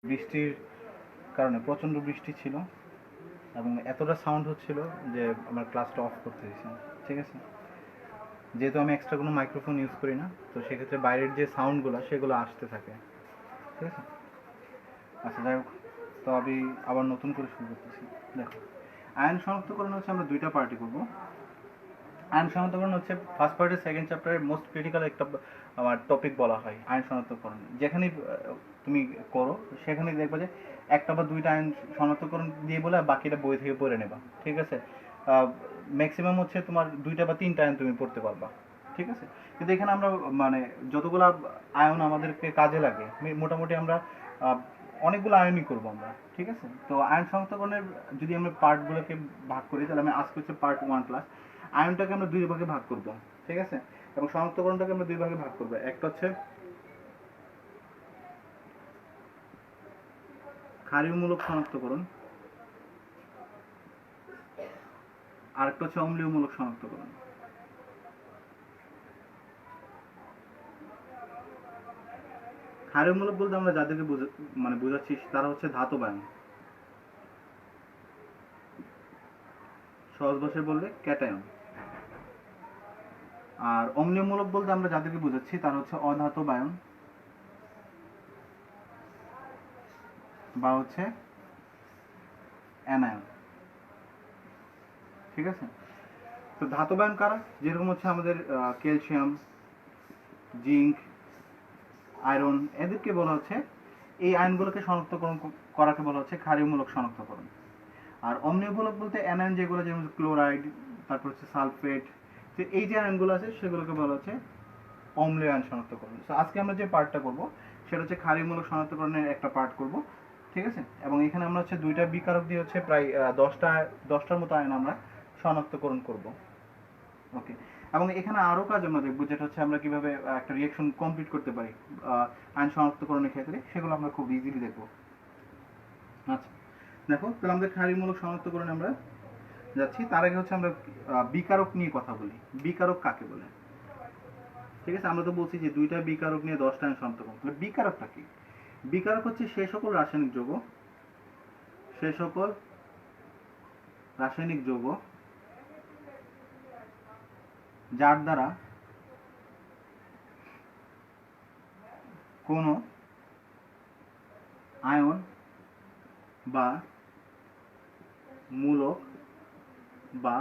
বৃষ্টির কারণে প্রচণ্ড বৃষ্টি ছিল এবং এতটা সাউন্ড হচ্ছিল যে আমার ক্লাসটা অফ করতে দিয়েছে। ঠিক আছে, যেহেতু আমি এক্সট্রা কোনো মাইক্রোফোন ইউজ করি না, তো সেক্ষেত্রে বাইরের যে সাউন্ডগুলো সেগুলো আসতে থাকে। ঠিক আছে, আচ্ছা যাই হোক, তো আমি আবার নতুন করে শুরু করতেছি। দেখো, আয়ন শনাক্তকরণ হচ্ছে আমরা দুইটা পার্টি করবো। আয়ন শনাক্তকরণ হচ্ছে ফার্স্ট পার্টের সেকেন্ড চ্যাপ্টারের মোস্ট ক্রিটিক্যাল একটা আমার টপিক বলা হয় আয়ন শনাক্তকরণ। যেখানেই তুমি করো সেখানেই দেখবে যে একটা বা দুইটা আয়ন শনাক্তকরণ দিয়ে বলে বাকিটা বই থেকে পড়ে নেবা। ঠিক আছে, ম্যাক্সিমাম হচ্ছে তোমার দুইটা বা তিনটা আয়ন তুমি পড়তে পারবা। ঠিক আছে, কিন্তু এখানে আমরা মানে যতগুলো আয়ন আমাদেরকে কাজে লাগে মোটামুটি আমরা অনেকগুলো আয়নই করবো আমরা। ঠিক আছে, তো আয়ন শনাক্তকরণের যদি আমরা পার্টগুলোকে ভাগ করি, তাহলে আমি আজকে হচ্ছে পার্ট 1 ক্লাস। আয়নটাকে আমরা দুই ভাগে ভাগ করব। ঠিক আছে, এবং শনাক্তকরণটাকে আমরা দুই ভাগে ভাগ করব। একটা হচ্ছে ক্ষারীয়মূলক শনাক্তকরণ, আরেকটা হচ্ছে অম্লীয়মূলক শনাক্তকরণ। ক্ষারীয়মূলক বলতে আমরা যাদেরকে বোঝাচ্ছি তারা হচ্ছে ধাতব আয়ন, সহজ ভাষায় বললে ক্যাটায়ন। আর অম্লীয়মূলক বলতে আমরা যাদেরকে বোঝাচ্ছি তারা হচ্ছে অধাতব আয়ন বা হচ্ছে অ্যানায়ন। ঠিক আছে, তো ধাতব আয়ন কারা? যেরকম হচ্ছে আমাদের ক্যালসিয়াম, জিঙ্ক, আয়রন, এদেরকে বলা হচ্ছে, এই আয়নগুলোকে শনাক্তকরণ করাকে বলা হচ্ছে ক্ষারীয়মূলক শনাক্তকরণ। আর অম্লীয়মূলক বলতে অ্যানায়ন যেগুলো, যেমন ক্লোরাইড, তারপর হচ্ছে সালফেট, তো এই যে আয়নগুলো আছে সেগুলোকে বলা হচ্ছে অম্লীয় আয়ন শনাক্তকরণ। তো আজকে আমরা যে পার্টটা করব সেটা হচ্ছে ক্ষারীয়মূলক শনাক্তকরণের একটা পার্ট করব। ঠিক আছে, এবং এখানে আমরা হচ্ছে দুইটা বিকারক দিয়ে হচ্ছে প্রায় 10টার মতো আয়ন আমরা শনাক্তকরণ করব। ওকে, এবং এখানে আরও কাজ আমরা দেখবো, যেটা হচ্ছে আমরা কিভাবে একটা রিয়াকশন কমপ্লিট করতে পারি আয়ন শনাক্তকরণের ক্ষেত্রে, সেগুলো আমরা খুব ইজিলি দেখবো। আচ্ছা দেখো, তাহলে আমাদের ক্ষারীয়মূলক শনাক্তকরণে আমরা যাচ্ছি। তার আগে হচ্ছে আমরা বিকারক নিয়ে কথা বলি। বিকারক কাকে বলে? ঠিক আছে, আমরা তো বলছি যে দুইটা বিকারক নিয়ে 10টা আয়ন শনাক্তকরণ। তাহলে বিকারকটা কি? বিকারক হচ্ছে সে সকল রাসায়নিক যৌগ যার দ্বারা কোনো আয়ন বা মূলক বা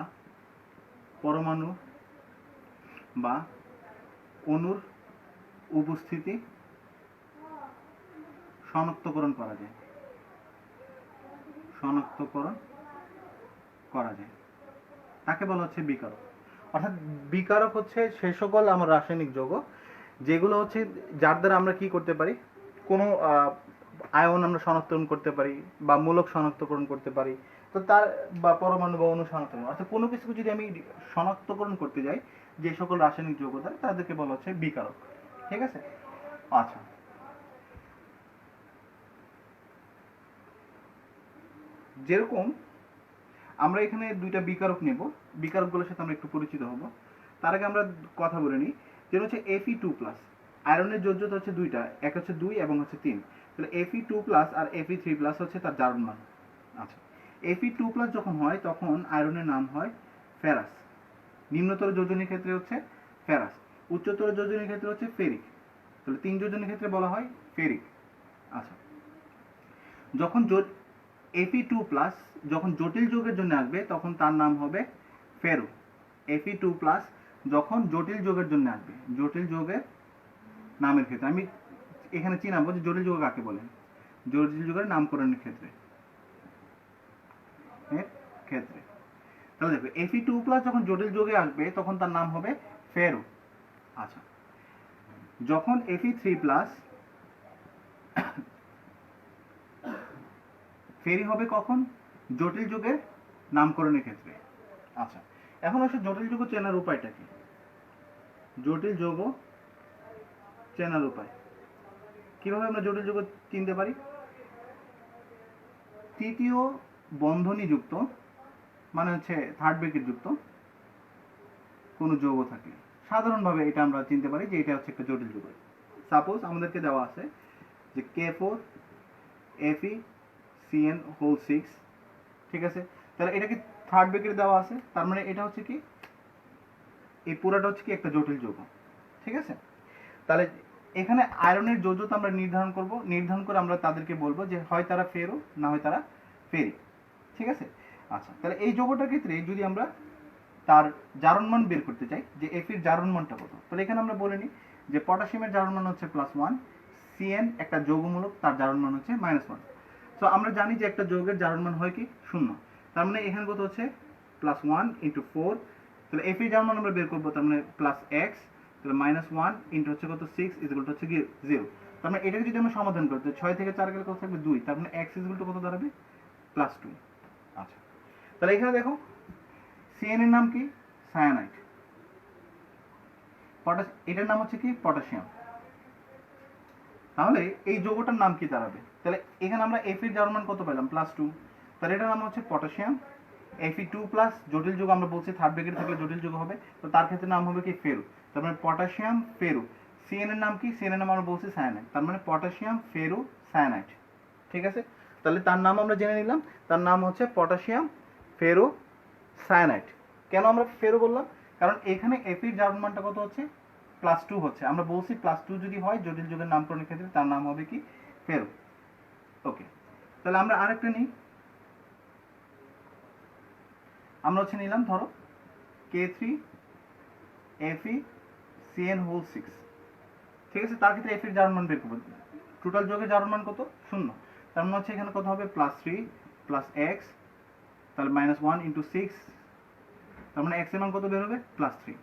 পরমাণু বা অণুর উপস্থিতি শনাক্তকরণ করা যায়। তাকে বলা হচ্ছে বিকারক। অর্থাৎ বিকারক হচ্ছে সেই সকল আমার রাসায়নিক যৌগ যেগুলো হচ্ছে যার দ্বারা আমরা কি করতে পারি, কোনো আয়ন আমরা শনাক্তকরণ করতে পারি বা মূলক শনাক্তকরণ করতে পারি, তো তার বা পরমাণু বা অণু শনাক্তকরণ, অর্থাৎ কোনো কিছু যদি আমি শনাক্তকরণ করতে যাই যে সকল রাসায়নিক যৌগ দ্বারা, তাদেরকে বলা হচ্ছে বিকারক। ঠিক আছে, আচ্ছা যেরকম আমরা এখানে দুইটা বিকারক নেব, বিকারকগুলোর সাথে আমরা একটু পরিচিত হব। তার আগে আমরা কথা বলে নিই, যেটা হচ্ছে Fe2+। আয়রনের যোজ্যতা হচ্ছে দুইটা, এক হচ্ছে 2 এবং হচ্ছে 3। তাহলে Fe2+ আর Fe3+ হচ্ছে তার জারণ মান। আচ্ছা, Fe2+ যখন হয় তখন আয়রনের নাম হয় ফেরাস। নিম্নতর যোজনীর ক্ষেত্রে হচ্ছে ফেরাস, উচ্চতর যোজনীর ক্ষেত্রে হচ্ছে ফেরিক। তাহলে 3 যোজনীর ক্ষেত্রে বলা হয় ফেরিক। আচ্ছা, যখন Fe2+ যখন জটিল যৌগের জন্য আসবে তখন তার নাম হবে ফেরো। Fe2+ যখন জটিল যৌগের জন্য আসবে, জটিল যৌগের নামের ক্ষেত্রে আমি এখানে চিনাবো যে জটিল যৌগ কাকে বলে, জটিল যৌগের নামকরণের ক্ষেত্রে তাহলে দেখো Fe2+ যখন জটিল যৌগে আসবে তখন তার নাম হবে ফেরো। আচ্ছা, যখন Fe3+ ফেরি হবে কখন? জটিল যৌগের নামকরণের ক্ষেত্রে। আচ্ছা, এখন আসলে জটিল যৌগ চেনার উপায়টা কি? জটিল যৌগ চেনার উপায় কিভাবে আমরা জটিল যৌগ চিনতে পারি? তৃতীয় বন্ধনী যুক্ত, মানে হচ্ছে থার্ড ব্র্যাকেট যুক্ত কোনো যৌগ থাকে, সাধারণভাবে এটা আমরা চিনতে পারি যে এটা হচ্ছে একটা জটিল যৌগ। সাপোজ আমাদেরকে দেওয়া আছে যে K4 FeCN হোল 6, ঠিক আছে। তাহলে এটা কি থার্ড ব্র্যাকেট দেওয়া আছে, তার মানে এটা হচ্ছে কি এই পুরোটা হচ্ছে কি একটা জটিল যৌগ, ঠিক আছে। তাহলে এখানে আয়রনের যোজ্যতা আমরা নির্ধারণ করে আমরা তাদেরকে বলবো যে হয় তারা ফেরো না হয় তারা ফেরি, ঠিক আছে। আচ্ছা, তাহলে এই যৌগটার ক্ষেত্রে যদি আমরা তার জারণ মান বের করতে চাই যে এফির জারণ মানটা কত, তাহলে এখানে আমরা বলে নিই যে পটাশিয়ামের জারণ মান হচ্ছে +1, CN একটা যৌগমূলক, তার জারণ মান হচ্ছে -1। তো আমরা জানি যে একটা যৌগের জারণ মান হয় কি 0, তার মানে এখানে কত হচ্ছে +1 × 4, তাহলে এফ এর জারণ মান আমরা বের করবো, তার মানে +x, তাহলে -1 × হচ্ছে কত 6 হচ্ছে 0। তার মানে এটাকে যদি আমরা সমাধান করি তো 6 থেকে 4 গেলে কত থাকবে 2, তার মানে x কত দাঁড়াবে +2। আচ্ছা, তাহলে এখানে দেখো CN এর নাম কি সায়ানাইড, এটার নাম হচ্ছে কি পটাশিয়াম, তাহলে এই যৌগটার নাম কি দাঁড়াবে? তাহলে এখানে আমরা F এর জারণ মান কত পেলাম +2, তাহলে এটার নাম হচ্ছে পটাশিয়াম। Fe2+ জটিল যৌগ আমরা বলছি থার্ড ব্র্যাকেট থাকলে জটিল যৌগ হবে, তো তার ক্ষেত্রে নাম হবে কি ফেরো, তার মানে পটাশিয়াম ফেরো। CN এর নাম কি? CN এর নাম আমরা বলছি সায়ানাইড, তার মানে পটাশিয়াম ফেরো সায়ানাইড, ঠিক আছে। তাহলে তার নাম আমরা জেনে নিলাম, তার নাম হচ্ছে পটাশিয়াম ফেরো সায়ানাইড। কেন আমরা ফেরো বললাম? কারণ এখানে F এর জারণ মানটা কত হচ্ছে +2 হচ্ছে, আমরা বলছি +2 যদি হয় জটিল যৌগের নামকরণের ক্ষেত্রে তার নাম হবে কি ফেরো। ওকে, তাহলে আমরা আরেকটা নিই, আমরা হচ্ছে নিলাম ধরো K3FeCN হোল 6, ঠিক আছে। তার ক্ষেত্রে F এর জারণ মান বের করব, টোটাল যৌগের জারণ মান কত 0, তার মানে হচ্ছে এখানে কত হবে +3 + x, তাহলে -1 × 6, তার মানে x এর মান কত বের হবে +3।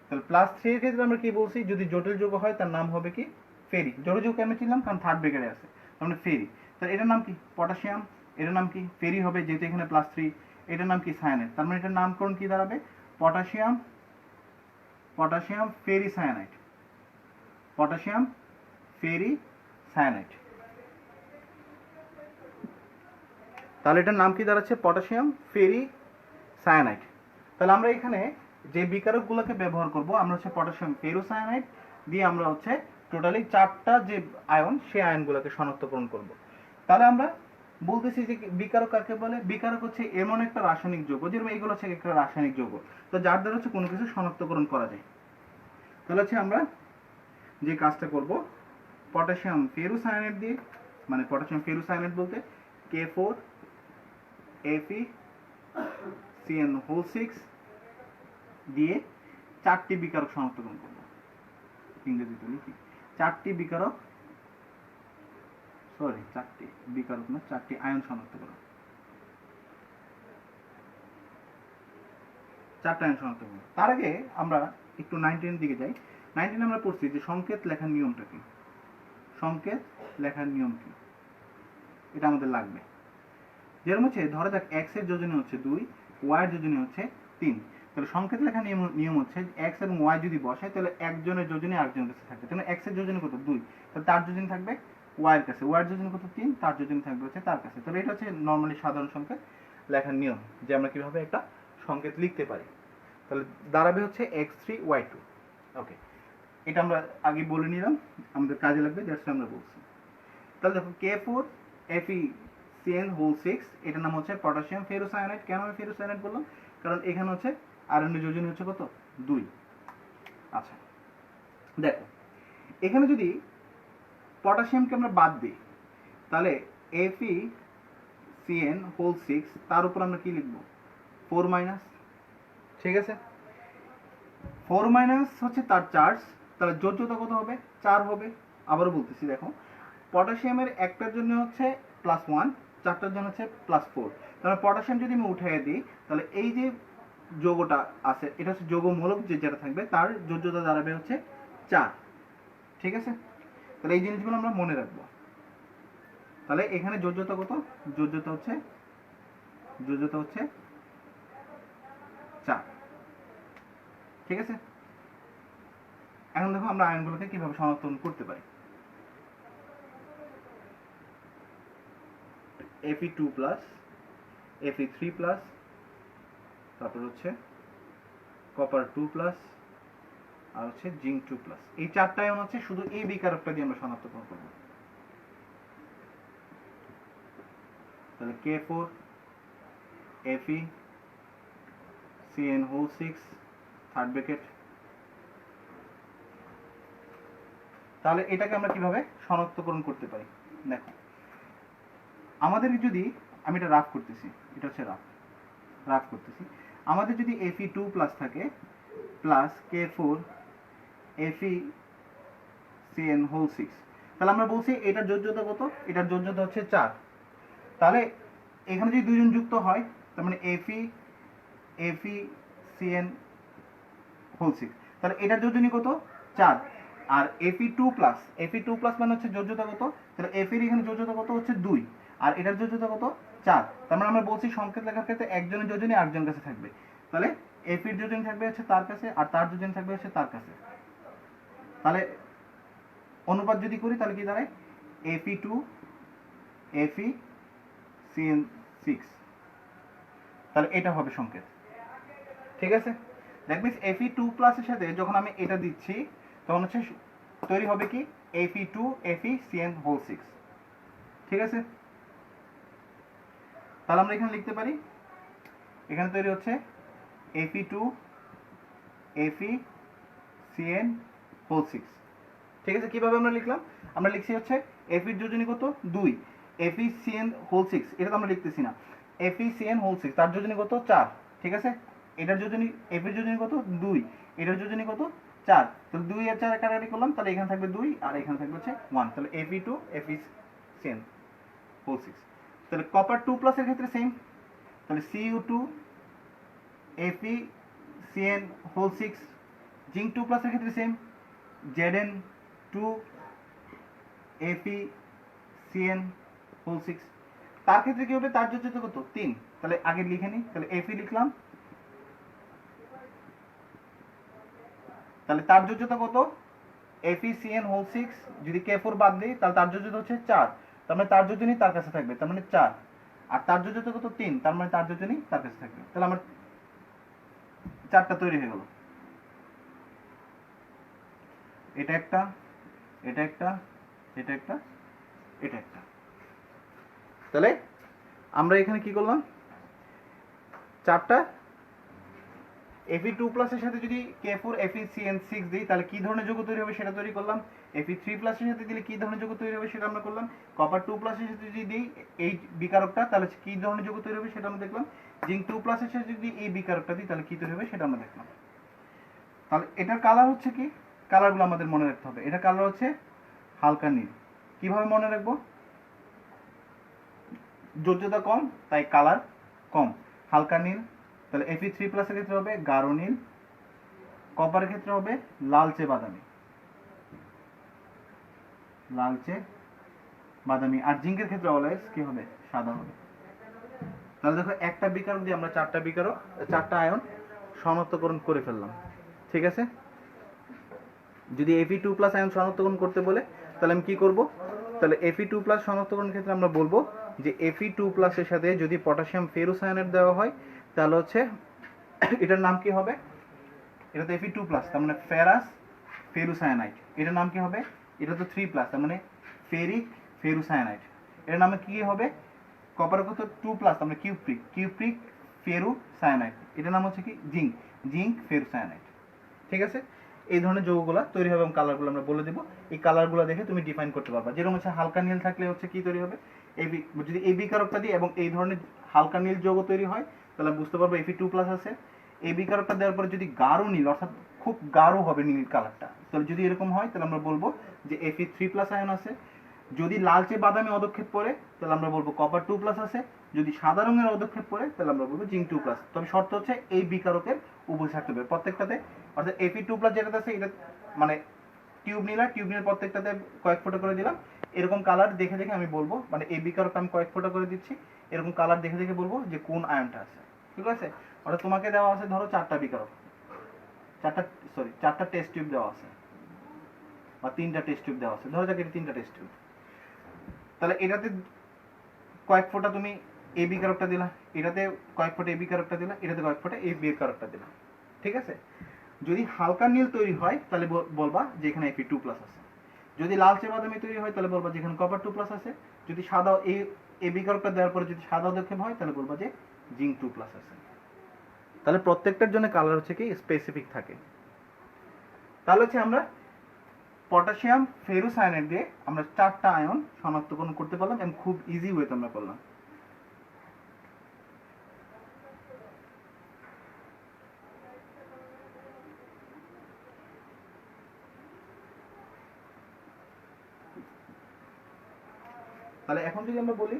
তাহলে +3 এর ক্ষেত্রে আমরা কি বলছি, যদি জটিল যৌগ হয় তার নাম হবে কি ফেরি। জটিল যৌগ কেন চিনলাম? কারণ থার্ড ব্র্যাকেটে আছে, তার মানে ফেরি। তাহলে এটার নাম কি পটাশিয়াম, এটার নাম কি ফেরি হবে যেহেতু এখানে +3, এটার নাম কি সায়ানাইড, তার মানে এটার নামকরণ কি দাঁড়াবে পটাশিয়াম ফেরি সায়ানাইড, পটাশিয়াম ফেরি সায়ানাইড। তাহলে এটার নাম কি দাঁড়াচ্ছে পটাশিয়াম ফেরি সায়ানাইড। তাহলে আমরা এখানে যে বিকারকগুলোকে ব্যবহার করব আমরা হচ্ছে পটাশিয়াম ফেরোসায়ানাইড দিয়ে আমরা হচ্ছে টোটালি 4টা যে আয়ন সেই আয়নগুলোকে শনাক্তকরণ করব। তাহলে আমরা বলতেছি যে বিকারক কাকে বলে? বিকারক হচ্ছে এমন একটা রাসায়নিক যৌগ, যেরকম এগুলো হচ্ছে একটা রাসায়নিক যৌগ, তো যার দ্বারা হচ্ছে কোনো কিছু শনাক্তকরণ করা যায়। তাহলে হচ্ছে আমরা যে কাজটা করব পটাশিয়াম ফেরোসায়ানাইড দিয়ে, মানে পটাশিয়াম ফেরোসায়ানাইড বলতে K4FeCN হোল 6 দিয়ে 4টি বিকারক শনাক্তকরণ করব। ইংরেজিতে লিখি 4টি বিকারক, সরি 4টি বিকারক না, 4টি আয়ন শনাক্ত করব, 4টা আয়ন শনাক্ত করব। তার আগে আমরা একটু 19 দিকে যাই। 19 আমরা পড়ছি যে সংকেত লেখার নিয়মটা কি, সংকেত লেখার নিয়ম কি এটা আমাদের লাগবে। যেরকম হচ্ছে ধরা যাক x এর যোজনী হচ্ছে 2, y এর যোজনী হচ্ছে 3, তাহলে সংকেত লেখার নিয়ম হচ্ছে x এবং y যদি বসায় তাহলে একজনের যোজনী আরেকজনের কাছে থাকবে। তাহলে x এর যোজনী কত 2, তাহলে তার যোজনী থাকবে y এর কাছে, y এর যোজনী কত 3, তার যোজনী থাকবে হচ্ছে তার কাছে। তাহলে এটা হচ্ছে নরমালি সাধারণ সংকেত লেখার নিয়ম, যে আমরা কিভাবে একটা সংকেত লিখতে পারি। তাহলে দাঁড়াবে হচ্ছে x3y2। ওকে, এটা আমরা আগে বলে নিলাম, আমাদের কাজে লাগবে, দ্যাটস আমরা বলছি। তাহলে দেখো K4FeCN হোল 6 এটার নাম হচ্ছে পটাশিয়াম ফেরোসায়ানাইড। কেন আমি ফেরোসায়ানাইড বললাম? কারণ এখানে হচ্ছে আয়রনের যোজনী হচ্ছে কত 2। আচ্ছা দেখো এখানে যদি পটাশিয়ামকে আমরা বাদ দিই তাহলে FeCN হোল 6 তার উপর আমরা কি লিখব 4-, ঠিক আছে। 4- হচ্ছে তার চার্জ, তাহলে যোজ্যতা কত হবে 4 হবে। আবারও বলতেছি দেখো পটাশিয়ামের একটার জন্য হচ্ছে +1, 4টার জন্য হচ্ছে +4, তাহলে পটাশিয়াম যদি আমি উঠাইয়ে দিই তাহলে এই যে যৌগটা আছে এটা হচ্ছে যৌগমূলক যেটা থাকবে তার যোজ্যতা দাঁড়াবে হচ্ছে 4, ঠিক আছে। তাহলে এই জিনিসগুলো আমরা মনে রাখবো। তাহলে এখানে যোজ্যতা কত? যোজ্যতা হচ্ছে 4, ঠিক আছে। এখন দেখো আমরা আয়নগুলোকে কিভাবে শনাক্তকরণ করতে পারি। Fe2+, Fe3+, তারপর হচ্ছে কপার 2+, আর হচ্ছে জিঙ্ক 2+। এই 4টা আয়ন হচ্ছে শুধু এই বিকারকটা দিয়ে আমরা শনাক্তকরণ করব। তাহলে K4 Fe CN whole 6 third bracket. তাহলে এটাকে আমরা কিভাবে শনাক্তকরণ করতে পারি? দেখো, আমাদের যদি আমি এটা রাফ করতেছি, এটা হচ্ছে রাফ করতেছি, আমাদের যদি Fe2 প্লাস থাকে plus K4 Fe CN whole 6, তাহলে আমরা বলছি এটার যোজ্যতা কত? এটার যোজ্যতা হচ্ছে 4। তাহলে এখানে যদি দুইজন যুক্ত হয় তার মানে Fe CN হোল 6, তাহলে এটার যোজনী কত? 4। আর Fe2 প্লাস মানে হচ্ছে যোজ্যতা কত? তাহলে Fe এর এখানে যোজ্যতা কত হচ্ছে 2, আর এটার যোজ্যতা কত? 4। তার মানে আমরা বলছি সংকেত লেখার ক্ষেত্রে একজনের যোজনী আরেকজনের কাছে থাকবে। তাহলে Fe এর যোজনী থাকবে হচ্ছে তার কাছে, আর তার যোজনী থাকবে হচ্ছে তার কাছে। তাহলে অনুপাত যদি করি তাহলে কি দাঁড়ায়? Fe2 Fe CN6, তাহলে এটা হবে সংকেত। ঠিক আছে, দ্যাট মিনস Fe2 প্লাসের সাথে যখন আমি এটা দিচ্ছি তখন হচ্ছে তৈরি হবে কি? Fe2 Fe CN whole 6। ঠিক আছে, তাহলে আমরা এখানে লিখতে পারি, এখানে তৈরি হচ্ছে Fe2 Fe CN হোল 6। ঠিক আছে, কিভাবে আমরা লিখলাম? আমরা লিখছি হচ্ছে Fe এর যোজনী কত? 2, Fe CN হোল 6, এটা তো আমরা লিখতেছি না। Fe CN হোল 6 তার যোজনী কত? 4। ঠিক আছে, এটার যোজনী Fe এর যোজনী কত? 2, এটার যোজনী কত? 4। তাহলে 2 আর 4 কাটাকাটি করলাম, তাহলে এখানে থাকবে 2 আর এখানে থাকবে হচ্ছে 1। তাহলে Fe2 Fe CN হোল 6। তাহলে কপার 2 প্লাসের ক্ষেত্রে সেম, তাহলে Cu2 Fe CN whole 6। Zinc 2 প্লাসের ক্ষেত্রে same, Zn2 Fe CN whole 6। তার ক্ষেত্রে কি হবে? তার যোজ্যতা কত? 3। তাহলে আগে লিখে নিই, তাহলে Fe লিখলাম, তাহলে তার যোজ্যতা কত? Fe CN হোল 6, যদি K4 বাদ দিই তাহলে তার যোজ্যতা হচ্ছে 4, তার মানে তার যোজনী তার কাছে থাকবে, তার মানে 4। আর তার যোজ্যতা কত? 3, তার মানে তার যোজনী তার কাছে থাকবে। তাহলে আমার 4টা তৈরি হয়ে গেল, এটা একটা, এটা একটা, এটা একটা, এটা একটা। তাহলে আমরা এখানে কি করলাম? 4টা Fe2 প্লাসের সাথে যদি K4 Fe CN6 দিই তাহলে কি ধরনের যৌগ তৈরি হবে সেটা তৈরি করলাম। Fe3 প্লাসের সাথে দিলে কি ধরনের যৌগ তৈরি হবে সেটা আমরা করলাম। কপার 2 প্লাসের সাথে যদি দিই এই বিকারকটা তাহলে কি ধরনের যৌগ তৈরি হবে সেটা আমরা দেখলাম। জিঙ্ক 2 প্লাসের সাথে যদি এই বিকারকটা দিই তাহলে কি তৈরি হবে সেটা আমরা দেখলাম। তাহলে এটার কালার হচ্ছে কি? কালারগুলো আমাদের মনে রাখতে হবে। এটা কালার হচ্ছে হালকা নীল। কিভাবে মনে রাখবো? যোজ্যতা কম তাই কালার কম, হালকা নীল। তাহলে Fe3 প্লাসের ক্ষেত্রে হবে গাঢ় নীল, কপারের ক্ষেত্রে হবে লালচে বাদামি, লালচে বাদামি, আর জিঙ্কের ক্ষেত্রে অলওয়েজ কি হবে? সাদা হবে। তাহলে দেখো একটা বিকারক দিয়ে আমরা 4টা আয়ন শনাক্তকরণ করে ফেললাম। ঠিক আছে, যদি Fe2 প্লাস আয়ন শনাক্তকরণ করতে বলে তাহলে আমি কি করব? তাহলে Fe2 প্লাস শনাক্তকরণের ক্ষেত্রে আমরা বলবো যে Fe2 প্লাসের সাথে যদি পটাশিয়াম ফেরোসায়ানেট দেওয়া হয় তাহলে হচ্ছে এটার নাম কি হবে? এটা তো Fe2 প্লাস, তার মানে ফেরাস ফেরোসায়ানাইট। এটার নাম কি হবে? এটা তো 3 প্লাস, তার মানে ফেরিক ফেরোসায়ানাইট। এটার নামে কি হবে? কপার কত? 2 প্লাস, তার মানে কিউপ্রিক ফেরোসায়ানাইট। এটার নাম হচ্ছে কি? জিঙ্ক ফেরোসায়ানাইট। ঠিক আছে, এই ধরনের যৌগগুলো তৈরি হবে এবং কালারগুলো আমরা বলে দেবো। এই কালারগুলো দেখে তুমি ডিফাইন করতে পারবা। যেরকম হচ্ছে হালকা নীল থাকলে হচ্ছে কি তৈরি হবে? যদি এই বিকারকটা দিই এবং এই ধরনের হালকা নীল যৌগ তৈরি হয় তাহলে বুঝতে পারবো Fe2 প্লাস আছে। এই বিকারকটা দেওয়ার পরে যদি গাঢ় নীল, অর্থাৎ খুব গাঢ় হবে নীল কালারটা, তাহলে যদি এরকম হয় তাহলে আমরা বলবো যে Fe3 প্লাস আয়ন আছে। যদি লালচে বাদামি অদক্ষেপ পড়ে তাহলে আমরা বলবো কপার 2 প্লাস আছে। যদি সাদা রঙের অদক্ষেপ পড়ে তাহলে আমরা বলবো জিঙ্ক 2 প্লাস। তবে শর্ত হচ্ছে এই বিকারকের উভয় থাকতে হবে প্রত্যেকটাতে। অর্থাৎ Fe2 প্লাস যেটাতে আছে এটা মানে টিউব নিলাম প্রত্যেকটাতে কয়েক ফোঁটা করে দিলাম। এরকম কালার দেখে দেখে আমি বলবো, মানে এই বিকারকটা আমি কয়েক ফোঁটা করে দিচ্ছি, এরকম কালার দেখে দেখে বলবো যে কোন আয়নটা আছে। ঠিক আছে, অর্থাৎ তোমাকে দেওয়া আছে ধরো 4টা বিকারক, 4টা টেস্ট টিউব দেওয়া আছে বা 3টা টেস্ট টিউব দেওয়া আছে, ধরো যাক এটা 3টা টেস্ট টিউব। তাহলে এটাতে কয়েক ফোঁটা তুমি এই বিকারকটা দিলা, এটাতে কয়েক ফোঁটা এই বিকারকটা দিলা, এটাতে কয়েক ফোঁটা এই বিকারকটা দিলা। ঠিক আছে, যদি হালকা নীল তৈরি হয় তাহলে বলবা যে এখানে Fe2 প্লাস আছে। যদি লালচে বাদামি তৈরি হয় তাহলে বলবা যে এখানে কপার 2 প্লাস আছে। যদি সাদা এই এই বিকল্পটা দেওয়ার পরে যদি সাদা অধক্ষেপ হয় তাহলে বলবো যে জিঙ্ক 2+ আছে। তাহলে প্রত্যেকটার জন্য কালার হচ্ছে কি স্পেসিফিক থাকে। তাহলে হচ্ছে আমরা পটাশিয়াম ফেরোসায়ানাইড দিয়ে আমরা 4টা আয়ন শনাক্তকরণ করতে পারলাম এবং খুব ইজি ওয়েতে আমরা করলাম। তাহলে এখন যদি আমরা বলি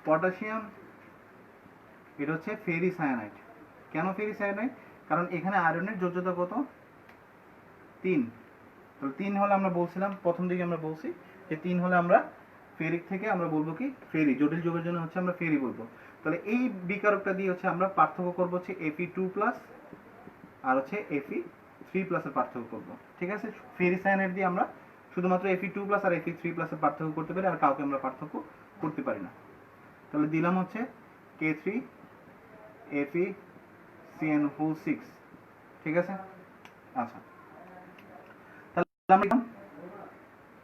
পটাশিয়াম, এটা হচ্ছে ফেরিসায়ানাইড। কেন ফেরিসায়ানাইড? কারণ এখানে আয়রনের যোজ্যতা কত? 3। তাহলে 3 হলে আমরা বলছিলাম প্রথম দিকে আমরা বলছি যে 3 হলে আমরা ফেরিক থেকে আমরা বলবো কি ফেরি, জটিল যৌগের জন্য হচ্ছে আমরা ফেরি বলবো। তাহলে এই বিকারকটা দিয়ে হচ্ছে আমরা পার্থক্য করবো হচ্ছে Fe2+ আর হচ্ছে Fe3+ এর পার্থক্য করবো। ঠিক আছে, ফেরিসায়ানাইড দিয়ে আমরা শুধুমাত্র Fe2+ আর Fe3+ এর পার্থক্য করতে পারি, আর কাউকে আমরা পার্থক্য করতে পারি না। তাহলে দিলাম হচ্ছে K3 FeCN6। ঠিক আছে, আচ্ছা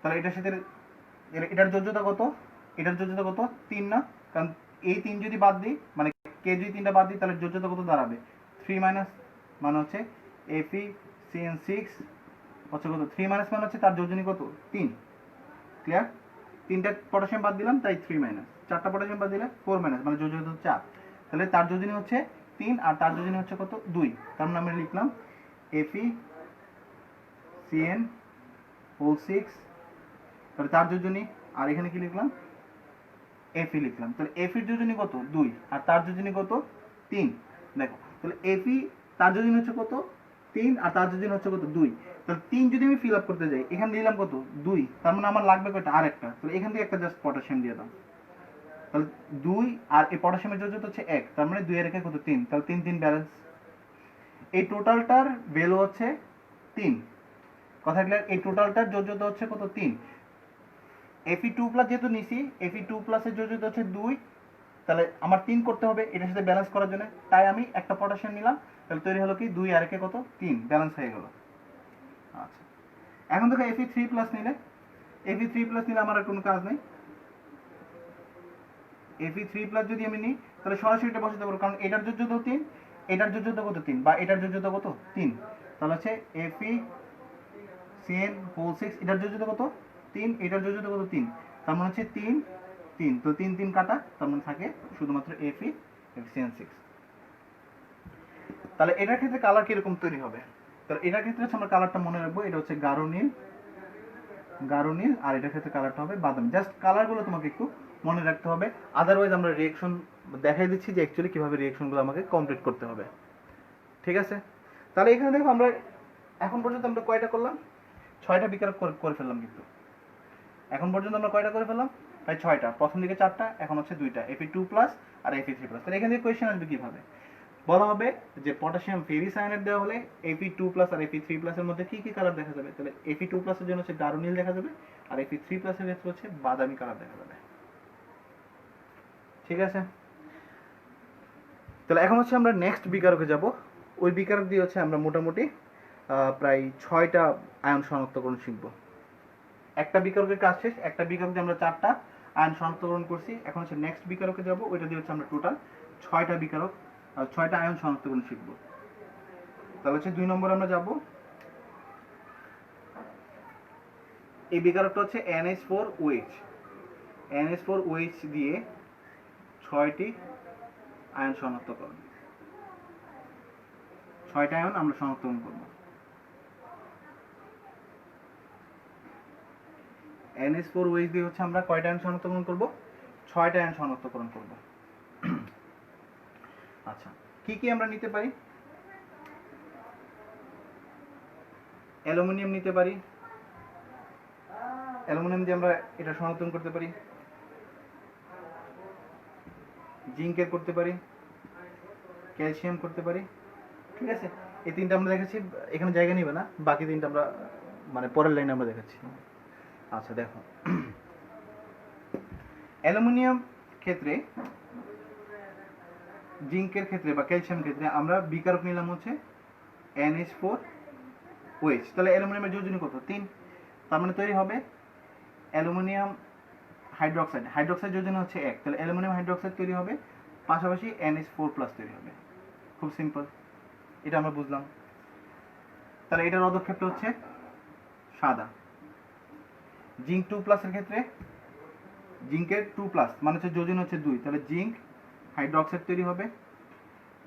তাহলে এটার সাথে এটার যোজ্যতা কত? এটার যোজ্যতা কত? 3 না? কারণ এই 3 যদি বাদ দিই, মানে কে যদি 3টা বাদ দিই তাহলে যোজ্যতা কত দাঁড়াবে? 3- মানে হচ্ছে FeCN6 হচ্ছে কত? 3- মানে হচ্ছে তার যোজনী কত? 3। ক্লিয়ার? 3টা পটাশিয়াম বাদ দিলাম তাই 3-, 4টা পটাশিয়াম বাদ দিলে 4-, মানে যোজনী হচ্ছে 4। তাহলে তার যোজনী হচ্ছে 3 আর তার যোজনী হচ্ছে কত? 2। তার মানে আমরা লিখলাম FeCN6, তাহলে তার যোজনী, আর এখানে কি লিখলাম? Fe লিখলাম। তাহলে Fe এর যোজনী কত? 2 আর তার যোজনী কত? 3। দেখো তাহলে Fe তার যোজনী হচ্ছে কত? 3 আর তার যোজনী হচ্ছে কত? 2। তাহলে 3 যদি আমি ফিল আপ করতে যাই, এখানে দিলাম কত? 2। তার মানে আমার লাগবে কয়টা? আরেকটা। তাহলে এখান থেকে একটা জাস্ট পটাশিয়াম দিয়ে দাও। তাহলে 2 আর এই পটাশিয়ামের যোজ্যতা হচ্ছে 1, তার মানে 2 এর একে কত? 3। তাহলে 3 ব্যালেন্স। এই টোটালটার ভ্যালু হচ্ছে 3। কথা ক্লিয়ার? এই টোটালটার যোজ্যতা হচ্ছে কত? 3। Fe2+ যেহেতু নিছি, Fe2+ এর যোজ্যতা হচ্ছে 2, তাহলে আমার 3 করতে হবে এটার সাথে ব্যালেন্স করার জন্য, তাই আমি একটা পটাশিয়াম নিলাম। তাহলে তৈরি হলো কি 2 আর একে কত? 3, ব্যালেন্স হয়ে গেল। আচ্ছা, এখন দেখো Fe3+ নিলে, Fe3+ নিলে আমার আর কোনো কাজ নেই। Fe3+ যদি আমি নিই তাহলে সরাসরি এটা বসাতে পারবো, কারণ এটার যোজ্যতা 3, এটার যোজ্যতা কত? 3, বা এটার যোজ্যতা কত? 3। তাহলে হচ্ছে FeCN6, এটার যোজ্যতা কত? 3, এটার যোজ্যতা কত? 3। তার মানে হচ্ছে 3 3, তো 3 কাটা, তার মানে থাকে শুধুমাত্র FeCN6। তাহলে এটার ক্ষেত্রে কালার কিরকম তৈরি হবে? তাহলে এটার ক্ষেত্রে হচ্ছে আমরা কালারটা মনে রাখবো, এটা হচ্ছে গাঢ় নীল, আর এটার ক্ষেত্রে কালারটা হবে বাদামি। জাস্ট কালারগুলো তোমাকে একটু মনে রাখতে হবে, আদারওয়াইজ আমরা রিয়েকশন দেখাই দিচ্ছি যে অ্যাকচুয়ালি কিভাবে রিয়েকশনগুলো আমাকে কমপ্লিট করতে হবে। ঠিক আছে, তাহলে এখানে দেখো আমরা এখন পর্যন্ত আমরা কয়টা করলাম? 6টা বিকারক করে ফেললাম। কিন্তু এখন পর্যন্ত আমরা কয়টা করে ফেললাম? প্রায় 6টা। প্রথম দিকে 4টা, এখন হচ্ছে 2টা, Fe2+ আর Fe3+। তাহলে এখান থেকে কোয়েশ্চেন আসবে কিভাবে? বলা হবে যে পটাশিয়াম ফেরিসায়ানাইড দেওয়া হলে Fe2+ আর Fe3+ এর মধ্যে কি কি কালার দেখা যাবে? তাহলে Fe2+ এর জন্য হচ্ছে গাঢ় নীল দেখা যাবে, আর Fe3+ এর ক্ষেত্রে হচ্ছে বাদামি কালার দেখা যাবে। ঠিক আছে, তাহলে এখন হচ্ছে আমরা নেক্সট বিকারকে যাব। ওই বিকারক দিয়ে হচ্ছে আমরা মোটামুটি প্রায় 6টা আয়ন শনাক্তকরণ শিখব। একটা বিকারকের কাজ শেষ, একটা বিকারক দিয়ে আমরা 4টা আয়ন শনাক্তকরণ করছি। এখন হচ্ছে নেক্সট বিকারকে যাব, ওইটা দিয়ে হচ্ছে আমরা টোটাল 6টা বিকারক 6টা আয়ন শনাক্তকরণ শিখব। তাহলে হচ্ছে 2 নম্বরে আমরা যাব। এই বিকারকটা হচ্ছে NH4OH। NH4OH দিয়ে 6টি আয়ন শনাক্তকরণ, 6টা আয়ন আমরা শনাক্তকরণ করব। NH4OH দিয়ে হচ্ছে আমরা কয়টা আয়ন শনাক্তকরণ করব? 6টা আয়ন শনাক্তকরণ করব। আচ্ছা, কি কি আমরা নিতে পারি? অ্যালুমিনিয়াম নিতে পারি, অ্যালুমিনিয়াম দিয়ে আমরা এটা শনাক্তকরণ করতে পারি। জিঙ্কের করতে পারি, ক্যালসিয়াম করতে পারি। ঠিক আছে, এই 3টা আমরা দেখাচ্ছি, এখানে জায়গা নিবে না, বাকি 3টা আমরা মানে পরের লাইনে আমরা দেখাচ্ছি। আচ্ছা দেখো, অ্যালুমিনিয়াম ক্ষেত্রে, জিঙ্কের ক্ষেত্রে বা ক্যালসিয়াম ক্ষেত্রে আমরা বিকারক নিলাম হচ্ছে NH4OH। তাহলে অ্যালুমিনিয়ামের যোজনী কত? 3। তার মানে তৈরি হবে অ্যালুমিনিয়াম হাইড্রোক্সাইড, হাইড্রোক্সাইড যোজনী হচ্ছে 1, তাহলে অ্যালুমিনিয়াম হাইড্রোক্সাইড তৈরি হবে, পাশাপাশি NH4+ তৈরি হবে। খুব সিম্পল, এটা আমরা বুঝলাম। তাহলে এটার পদক্ষেপটা হচ্ছে সাদা। জিঙ্ক 2+ এর ক্ষেত্রে জিঙ্কের 2+ মানে হচ্ছে যোজন হচ্ছে 2, তাহলে জিঙ্ক হাইড্রোক্সাইড তৈরি হবে।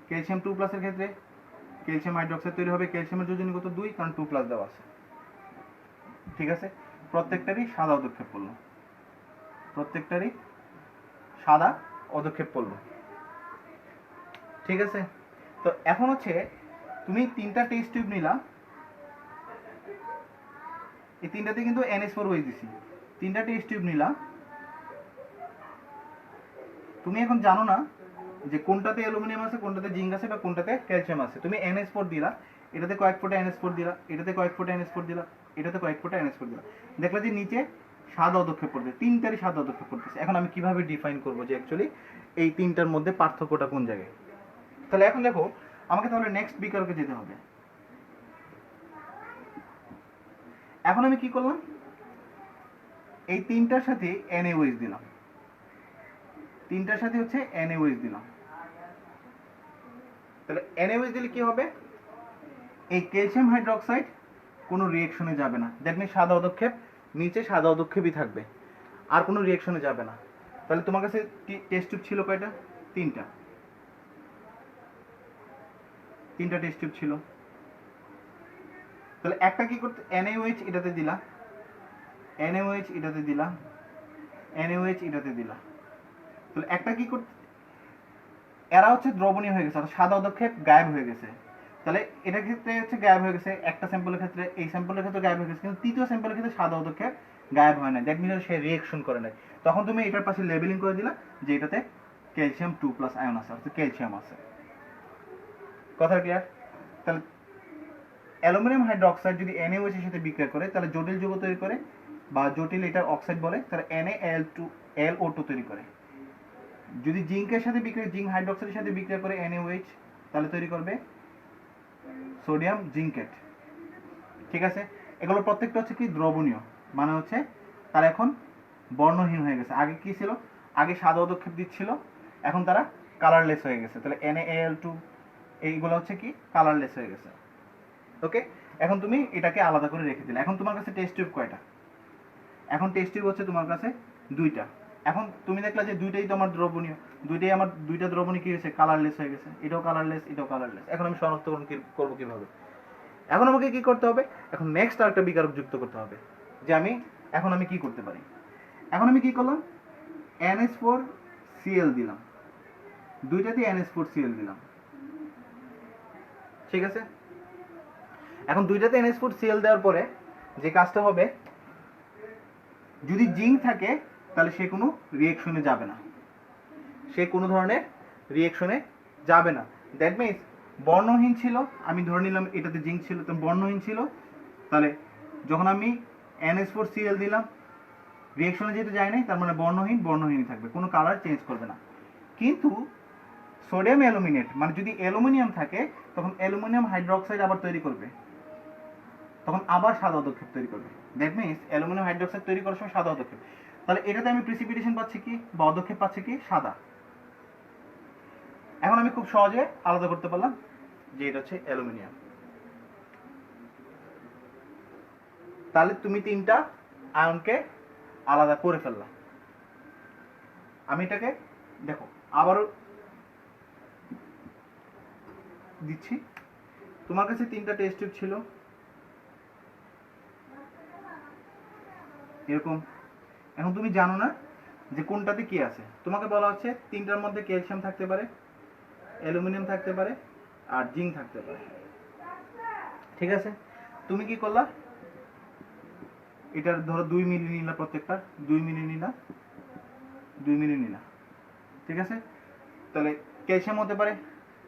ক্যালসিয়াম 2+ এর ক্ষেত্রে ক্যালসিয়াম হাইড্রোক্সাইড তৈরি হবে, ক্যালসিয়ামের যোজনী কত 2, কারণ 2+ দেওয়া আছে। ঠিক আছে, প্রত্যেকটারই সাদা পদক্ষেপ পড়লো, প্রত্যেকটারই সাদা পদক্ষেপ পড়লো। ঠিক আছে, তো এখন হচ্ছে তুমি 3টা টেস্ট টিউব নিলা, এই 3টাতে কিন্তু NH4OH দিছি, 3টা টেস্ট টিউব নিলা। তুমি এখন জানো না যে কোনটাতে অ্যালুমিনিয়াম আছে, কোনটাতে জিঙ্ক আছে, বা কোনটাতে ক্যালসিয়াম আছে। তুমি NH4 দিলা, এটাতে কয়েক ফোঁটা NH4 দিলা, এটাতে কয়েক ফোঁটা NH4 দিলা, এটাতে কয়েক ফোঁটা NH4 দিলা, দেখলা যে নিচে সাদা পদক্ষেপ পড়বে, 3টারই সাদা পদক্ষেপ পড়তেছে। এখন আমি কিভাবে ডিফাইন করবো যে অ্যাকচুয়ালি এই 3টার মধ্যে পার্থক্যটা কোন জায়গায়? তাহলে এখন দেখো, আমাকে তাহলে নেক্সট বিকারকে যেতে হবে। এখন আমি কি করলাম, এই 3টার সাথে NaOH দিলাম, 3টার সাথে হচ্ছে NaOH দিলাম। তাহলে NaOH দিলে কি হবে, এই ক্যালসিয়াম হাইড্রোক্সাইড কোনো রিঅ্যাকশনে যাবে না, দ্যাট মিনস সাদা পদক্ষেপ নিচে সাদা পদক্ষেপই থাকবে, আর কোনো রিঅ্যাকশনে যাবে না। তাহলে তোমার কাছে টেস্ট টিউব ছিল কয়টা? 3টা, 3টা টেস্ট টিউব ছিল। তাহলে একটা কি করতে, NaOH এটাতে দিলা, NaOH এটাতে দিলা, NaOH এটাতে দিলা। তাহলে একটা কি করতে, এরা হচ্ছে দ্রবণীয় হয়ে গেছে, সাদা পদক্ষেপ গায়েব হয়ে গেছে। তাহলে এটার ক্ষেত্রে হচ্ছে গায়েব হয়ে গেছে, একটা স্যাম্পলের ক্ষেত্রে, এই স্যাম্পলের ক্ষেত্রে গায়েব হয়ে গেছে, কিন্তু তৃতীয় স্যাম্পলের ক্ষেত্রে সাদা পদক্ষেপ গায়েব হয় না, দ্যাট মিনস সে রিঅ্যাকশন করে নাই। তখন তুমি এটার পাশে লেবেলিং করে দিলা যে এটাতে ক্যালসিয়াম 2+ আয়ন আছে, অর্থাৎ ক্যালসিয়াম আছে। কথা ক্লিয়ার? তাহলে অ্যালুমিনিয়াম হাইড্রোক্সাইড যদি NaOH এর সাথে বিক্রিয়া করে, তাহলে জটিল যৌগ তৈরি করে, বা জটিল এটার অক্সাইড বলে, তাহলে NaLO2 তৈরি করে। যদি জিঙ্কের সাথে বিক্রিয়া, জিঙ্ক হাইড্রোক্সাইডের সাথে বিক্রিয়া করে NaOH, তাহলে তৈরি করবে সোডিয়াম জিঙ্কেট। ঠিক আছে, এগুলো প্রত্যেকটা হচ্ছে কি দ্রবণীয়, মানে হচ্ছে তারা এখন বর্ণহীন হয়ে গেছে। আগে কি ছিল, আগে সাদা পদক্ষেপ দিচ্ছিল, এখন তারা কালারলেস হয়ে গেছে। তাহলে NaAl2 এইগুলো হচ্ছে কি কালারলেস হয়ে গেছে। ওকে, এখন তুমি এটাকে আলাদা করে রেখে দিলে। এখন তোমার কাছে টেস্ট টিউব কয়টা? এখন টেস্ট টিউব হচ্ছে তোমার কাছে 2টা। এখন তুমি দেখলা যে 2টাই তো আমার দ্রবণীয়, 2টাই আমার 2টা দ্রবণী কি হয়েছে, কালারলেস হয়ে গেছে, এটাও কালারলেস, এটাও কালারলেস। এখন আমি শনাক্তকরণ করবো কিভাবে? এখন আমাকে কি করতে হবে, এখন নেক্সট আরেকটা বিকারক যুক্ত করতে হবে, যে এখন আমি কি করতে পারি। এখন আমি কি করলাম, NH4Cl দিলাম, 2টাতে NH4Cl দিলাম। ঠিক আছে, এখন 2টাতে NH4Cl দেওয়ার পরে যে কাজটা হবে, যদি জিঙ্ক থাকে তাহলে সে কোনো রিঅ্যাকশনে যাবে না, সে কোনো ধরনের রিঅ্যাকশনে যাবে না। দ্যাট মিনস বর্ণহীন ছিল, আমি ধরে নিলাম এটাতে জিঙ্ক ছিল, তো বর্ণহীন ছিল, তাহলে যখন আমি NH4Cl দিলাম রিঅ্যাকশনে যেতে যায় নাই, তার মানে বর্ণহীনই থাকবে, কোনো কালার চেঞ্জ করবে না। কিন্তু সোডিয়াম অ্যালুমিনেট, মানে যদি অ্যালুমিনিয়াম থাকে, তখন অ্যালুমিনিয়াম হাইড্রোক্সাইড আবার তৈরি করবে, তখন আবার সাদা পদক্ষেপ তৈরি করবে। দ্যাট মিনস অ্যালুমিনিয়াম হাইড্রোক্সাইড তৈরি করার সময় সাদা পদক্ষেপ। তাহলে এটাতে আমি প্রিসিপিটেশন পাচ্ছি কি, বা পদক্ষেপ পাচ্ছি কি, সাদা। এখন আমি খুব সহজে আলাদা করতে পারলাম যে এটা হচ্ছে অ্যালুমিনিয়াম। তাহলে তুমি 3টা আয়নকে আলাদা করে ফেললাম। আমি এটাকে দেখো আবারও দিচ্ছি, তোমার কাছে 3টা টেস্ট টিউব ছিল এরকম। এখন তুমি জানো না যে কোনটাতে কি আছে, তোমাকে বলা হচ্ছে 3টার মধ্যে ক্যালসিয়াম থাকতে পারে, অ্যালুমিনিয়াম থাকতে পারে, আর জিঙ্ক থাকতে পারে। ঠিক আছে, তুমি কি করলা, এটার ধরো 2 মিলি নিলা, প্রত্যেকটা 2 মিলি নিলা, 2 মিলি নিলা। ঠিক আছে, তাহলে ক্যালসিয়াম হতে পারে,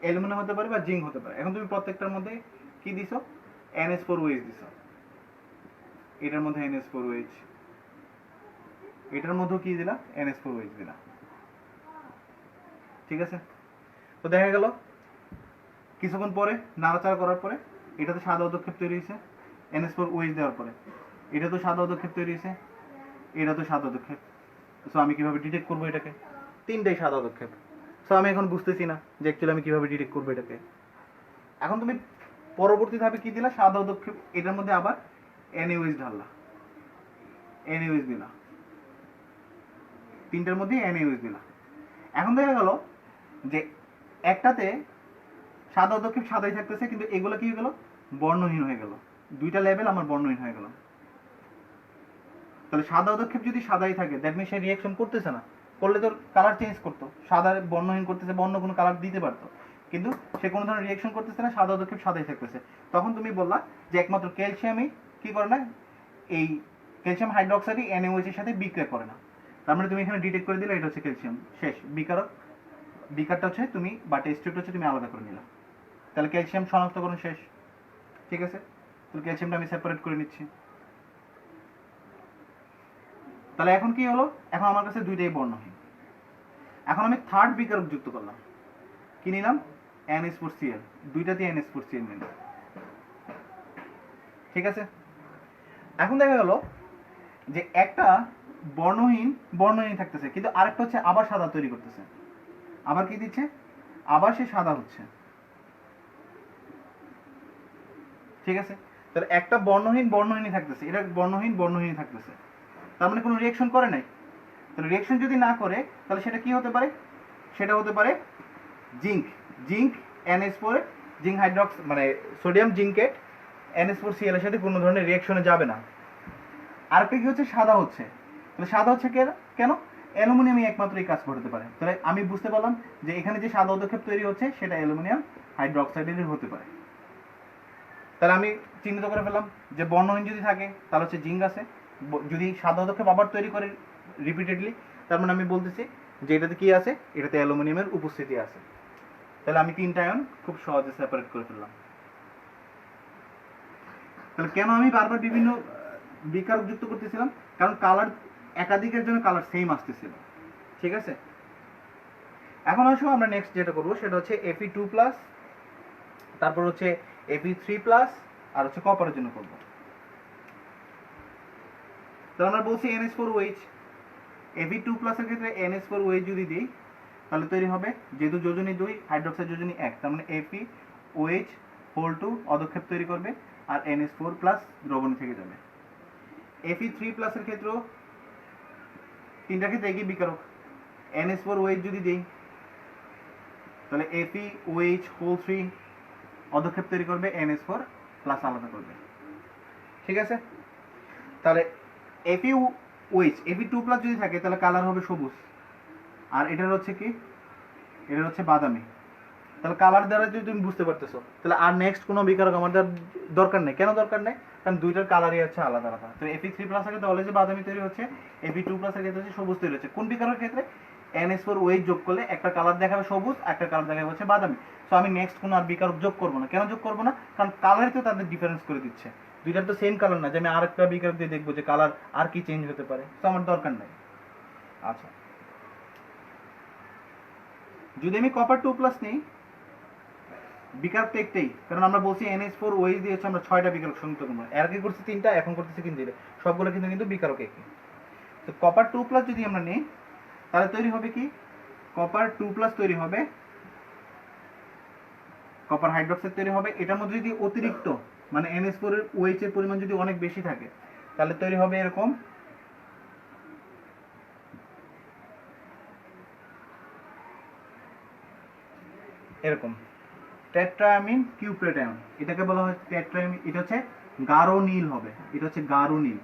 অ্যালুমিনিয়াম হতে পারে, বা জিঙ্ক হতে পারে। এখন তুমি প্রত্যেকটার মধ্যে কি দিছো, NH4OH দিছো, এটার মধ্যে NH4OH, এটার মধ্যেও কি দিলা, NH4OH দিলা। ঠিক আছে, তো দেখা গেল কিছুক্ষণ পরে নাড়াচাড়া করার পরে এটাতে সাদা পদক্ষেপ তৈরি হয়েছে, NH4OH দেওয়ার পরে এটা তো সাদা পদক্ষেপ তৈরি হয়েছে, এটা তো সাদা পদক্ষেপ। সো আমি কিভাবে ডিটেক্ট করবো এটাকে? তিনটাই সাদা পদক্ষেপ। সো আমি এখন বুঝতেছি না যে অ্যাকচুয়ালি আমি কিভাবে ডিটেক্ট করবো এটাকে। এখন তুমি পরবর্তী ধাপে কি দিলা? সাদা পদক্ষেপ, এটার মধ্যে আবার NaOH ঢাললা, NaOH দিলা, তিনটার মধ্যে NaOH দিলা। এখন দেখা গেল যে একটাতে সাদা পদক্ষেপ সাদাই থাকতেছে, কিন্তু এগুলো কি হয়ে গেল? বর্ণহীন হয়ে গেল। দুইটা লেভেল আমার বর্ণহীন হয়ে গেল। তাহলে সাদা পদক্ষেপ যদি সাদাই থাকে, দ্যাট মিনস সে রিয়াকশন করতেছে না, করলে তোর কালার চেঞ্জ করতো, সাদা বর্ণহীন করতেছে, বর্ণ কোনো কালার দিতে পারতো, কিন্তু সে কোনো ধরনের রিয়াকশন করতেছে না, সাদা পদক্ষেপ সাদাই থাকতেছে। তখন তুমি বললা যে একমাত্র ক্যালসিয়ামই কি করে না, এই ক্যালসিয়াম হাইড্রোক্সাইডই NaOH এর সাথে বিক্রিয়া করে না। তার মানে তুমি এখানে ডিটেক্ট করে দিলে এটা হচ্ছে ক্যালসিয়াম, শেষ। বিকারটা হচ্ছে তুমি, বা টেস্ট টিউবটা হচ্ছে তুমি আলাদা করে নিলা। তাহলে ক্যালসিয়াম শনাক্তকরণ শেষ। ঠিক আছে, তাহলে ক্যালসিয়ামটা আমি সেপারেট করে নিচ্ছি। তাহলে এখন কি হলো? এখন আমার কাছে দুইটাই বর্ণহীন। এখন আমি থার্ড বিকারক যুক্ত করলাম, কি নিলাম? NH4Cl, দুইটাতে NH4Cl নিলাম। ঠিক আছে, এখন দেখা গেল যে একটা বর্ণহীন থাকতেছে, কিন্তু আরেকটা হচ্ছে আবার সাদা তৈরি করতেছে। আবার কি দিচ্ছে? আবার সে সাদা হচ্ছে। ঠিক আছে, তাহলে একটা বর্ণহীনই থাকতেছে, এটা বর্ণহীনই থাকতেছে, তার মানে কোনো রিয়াকশন করে নাই। তাহলে রিয়াকশন যদি না করে, তাহলে সেটা কি হতে পারে? সেটা হতে পারে জিঙ্ক NH4, জিঙ্ক হাইড্রক্স মানে সোডিয়াম জিঙ্কেট NH4Cl এর সাথে কোনো ধরনের রিয়াকশনে যাবে না। আরেকটা কি হচ্ছে? সাদা হচ্ছে। তাহলে সাদা হচ্ছে কেন? অ্যালুমিনিয়ামই একমাত্র এই কাজ করতে পারে। তাহলে আমি বুঝতে পারলাম যে এখানে যে সাদা পদক্ষেপ তৈরি হচ্ছে সেটা অ্যালুমিনিয়াম হাইড্রোক্সাইডের হতে পারে। তাহলে আমি চিহ্নিত করে ফেললাম যে বর্ণহীন যদি থাকে তাহলে হচ্ছে জিঙ্ক আছে, যদি সাদা পদক্ষেপ আবার তৈরি করে রিপিটেডলি, তার মানে আমি বলতেছি যে এটাতে কি আছে? এটাতে অ্যালুমিনিয়ামের উপস্থিতি আছে। তাহলে আমি তিনটা আয়ন খুব সহজে সেপারেট করে ফেললাম। তাহলে কেন আমি বারবার বিভিন্ন বিকারক যুক্ত করতেছিলাম? কারণ কালার একাধিকের জন্য কালার সেম আসতেছিল। ঠিক আছে, এখন আসো আমরা নেক্সট যেটা করবো সেটা হচ্ছে Fe2+, তারপর হচ্ছে Fe3+, আর হচ্ছে কপারের জন্য করবো। তো আমরা বলছি NH4OH, Fe2+ এর ক্ষেত্রে NH4OH যদি দিই তাহলে তৈরি হবে, যেহেতু যোজনী 2 হাইড্রোক্সাইড যোজনী 1, তার মানে FeOH2 পদক্ষেপ তৈরি করবে আর NH4+ দ্রবণী থেকে যাবে। Fe3+ এর ক্ষেত্রেও তিনটা ক্ষেত্রে একই বিকারক, NH4OH যদি দিই তাহলে FeOH3 পদক্ষেপ তৈরি করবে, NH4+ আলাদা করবে। ঠিক আছে, তাহলে Fe2+ যদি থাকে তাহলে কালার হবে সবুজ, আর এটার হচ্ছে কি? এটা হচ্ছে বাদামি। তাহলে কালার দ্বারা যদি তুমি বুঝতে পারতেছো, তাহলে আর নেক্সট কোনো বিকারক আমাদের দরকার নেই। কেন দরকার নেই? কারণ দুইটার কালারই হচ্ছে আলাদা আলাদা। তো Fe3+ এর ক্ষেত্রে অলরেডি বাদামি তৈরি হচ্ছে, Fe2+ এর ক্ষেত্রে হচ্ছে সবুজ তৈরি হচ্ছে। কোন বিকারকের ক্ষেত্রে? NH4OH যোগ করলে একটা কালার দেখাবে সবুজ, একটা কালার দেখাবে হচ্ছে বাদামি। সো আমি নেক্সট কোনো আর বিকারক যোগ করবো না। কেন যোগ করবো না? কারণ কালারই তো তাদের ডিফারেন্স করে দিচ্ছে, দুইটার তো সেম কালার না যে আমি আরেকটা বিকারক দিয়ে দেখবো যে কালার আর কি চেঞ্জ হতে পারে। তো আমার দরকার নাই। আচ্ছা, যদি আমি Copper2+ নিই, বিকারক তো একটাই, কারণ আমরা বলছি NH4OH দিয়ে হচ্ছে আমরা 6টা বিকারক সংযুক্ত করবো। এর আগে করছি 3টা, এখন করতেছি কিন্তু সবগুলো কিন্তু বিকারক একই। তো Copper2+ যদি আমরা নিই তাহলে তৈরি হবে কি? Copper2+ তৈরি হবে, কপার হাইড্রোক্সাইড তৈরি হবে। এটার মধ্যে যদি অতিরিক্ত মানে NH4OH এর পরিমাণ যদি অনেক বেশি থাকে তাহলে তৈরি হবে এরকম টেট্রাঅ্যামিন কিউপ্রেট আয়ন। এটাকে বলা হয় টেট্রাঅ্যামিন। এটা হচ্ছে গাঢ় নীল হবে, এটা হচ্ছে গাঢ় নীল।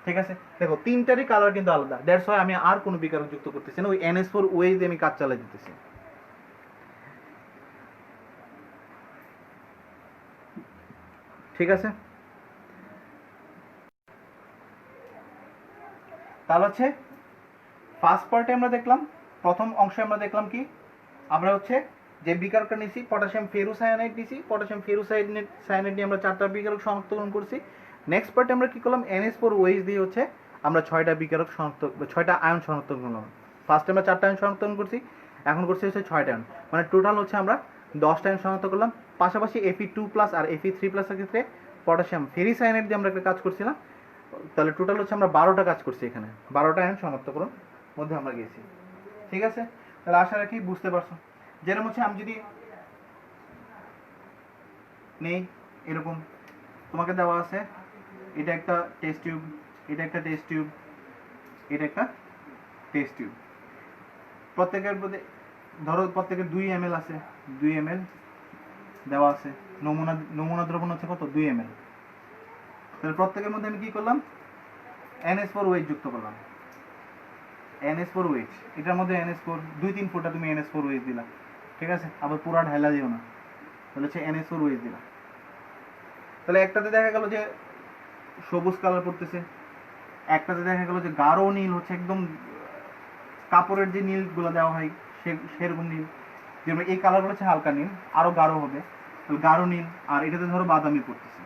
ঠিক আছে, দেখো তিনটারই কালার কিন্তু আলাদা। দ্যাটস ওয়াই আমি আর কোনো বিকারক যুক্ত করতেছি না, ওই NH4OH দিয়ে আমি কাজ চালাই দিতেছি। ঠিক আছে, তাহলে হচ্ছে ফার্স্ট পার্টে আমরা দেখলাম, প্রথম অংশে আমরা দেখলাম কি? আমরা হচ্ছে যে বিকারকটা নিছি পটাশিয়াম ফেরোসায়ানাইড নিছি, পটাশিয়াম ফেরোসায়ানাইড নিয়ে আমরা 4টা বিকারক শনাক্তকরণ করছি। নেক্সট পার্টে আমরা কি করলাম? NH4OH দিয়ে হচ্ছে আমরা 6টা আয়ন শনাক্তকরণ করলাম। ফার্স্টে আমরা 4টা আয়ন শনাক্তকরণ করছি, এখন করছি হচ্ছে 6টা আয়ন, মানে টোটাল হচ্ছে আমরা 10টা আয়ন শনাক্ত করলাম। পাশাপাশি Fe2+ আর Fe3+ এর ক্ষেত্রে পটাশিয়াম ফেরিসায়ানাইড দিয়ে আমরা একটা কাজ করছিলাম, তাহলে টোটাল হচ্ছে আমরা 12টা কাজ করছি এখানে, 12টা আয়ন শনাক্তকরণ মধ্যে আমরা গেছি। ঠিক আছে, তাহলে আশা রাখি বুঝতে পারছো। যেরকম হচ্ছে আমি যদি নেই এরকম, তোমাকে দেওয়া আছে এটা একটা টেস্ট টিউব, এটা একটা টেস্ট টিউব, এটা একটা টেস্ট টিউব, প্রত্যেকের মধ্যে ধরো প্রত্যেকের 2 ml আছে, 2 ml দেওয়া আছে, নমুনা দ্রবণ হচ্ছে কত 2 ml। তাহলে প্রত্যেকের মধ্যে আমি কি করলাম, NH4 ওয়েট যুক্ত করলাম, NH4 ওয়েট, এটার মধ্যে NH4 2-3 ফোঁটা তুমি NH4 ওয়েট দিলা, ঠিক আছে, আবার পুরা ঢালা দিও না, তাহলে হচ্ছে NH4 ওয়েট দিলা। তাহলে একটাতে দেখা গেল যে সবুজ কালার পড়তেছে, একটাতে দেখা গেল যে গাঢ় নীল, হচ্ছে একদম কাপড়ের যে নীলগুলো দেওয়া হয় সেরকম নীল, যেমন এই কালারগুলো হচ্ছে হালকা নীল, আরো গাঢ় হবে, তাহলে গাঢ় নীল, আর এটাতে ধরো বাদামি পড়তেছে।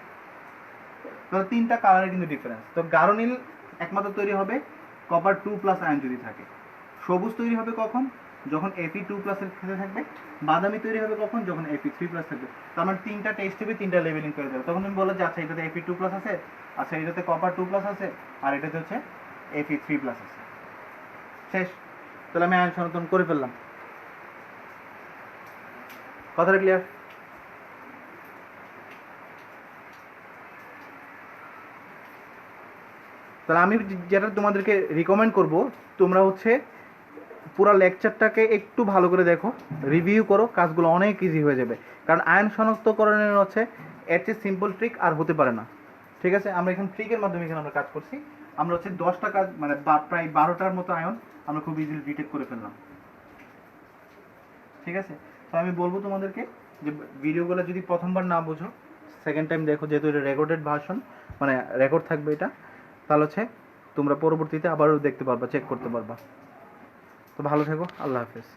তাহলে 3টা কালারের কিন্তু ডিফারেন্স। তো গাঢ় নীল একমাত্র তৈরি হবে কপার 2+ আয়ন যদি থাকে, সবুজ তৈরি হবে কখন, যখন Fe2+ এর সাথে থাকবে, বাদামি তৈরি হবে কখন, যখন Fe3+ থাকবে। তার মানে 3টা টেস্ট টিউবে 3টা লেভেলিং করে দেবে, তখন তুমি বলো যে আচ্ছা এটাতে Fe2+ আছে, আচ্ছা এটাতে কপার 2+ আছে, আর এটাতে হচ্ছে Fe3+ আছে, শেষ। তাহলে আমি আয়ন শনাক্তকরণ করে ফেললাম, কথাটা ক্লিয়ার? তাহলে আমি যেটা তোমাদেরকে রিকমেন্ড করব, তোমরা হচ্ছে পুরো লেকচারটাকে একটু ভালো করে দেখো, রিভিউ করো, কাজগুলো অনেক ইজি হয়ে যাবে। কারণ আয়ন শনাক্তকরণের হচ্ছে এর চেয়ে সিম্পল ট্রিক আর হতে পারে না। ঠিক আছে, আমরা এখানে ট্রিকের মাধ্যমে এখানে আমরা কাজ করছি, আমরা হচ্ছে 10টা কাজ মানে প্রায় 12টার মতো আয়ন আমরা খুব ইজিলি ডিটেক্ট করে ফেললাম। ঠিক আছে, তো আমি বলবো তোমাদেরকে যে ভিডিওগুলো যদি প্রথমবার না বোঝো, সেকেন্ড টাইম দেখো, যেহেতু এটা রেকর্ডেড ভার্সন, মানে রেকর্ড থাকবে এটা, তাহলে হচ্ছে তোমরা পরবর্তীতে আবারও দেখতে পারবা, চেক করতে পারবা। তো ভালো থেকো, আল্লাহ হাফেজ।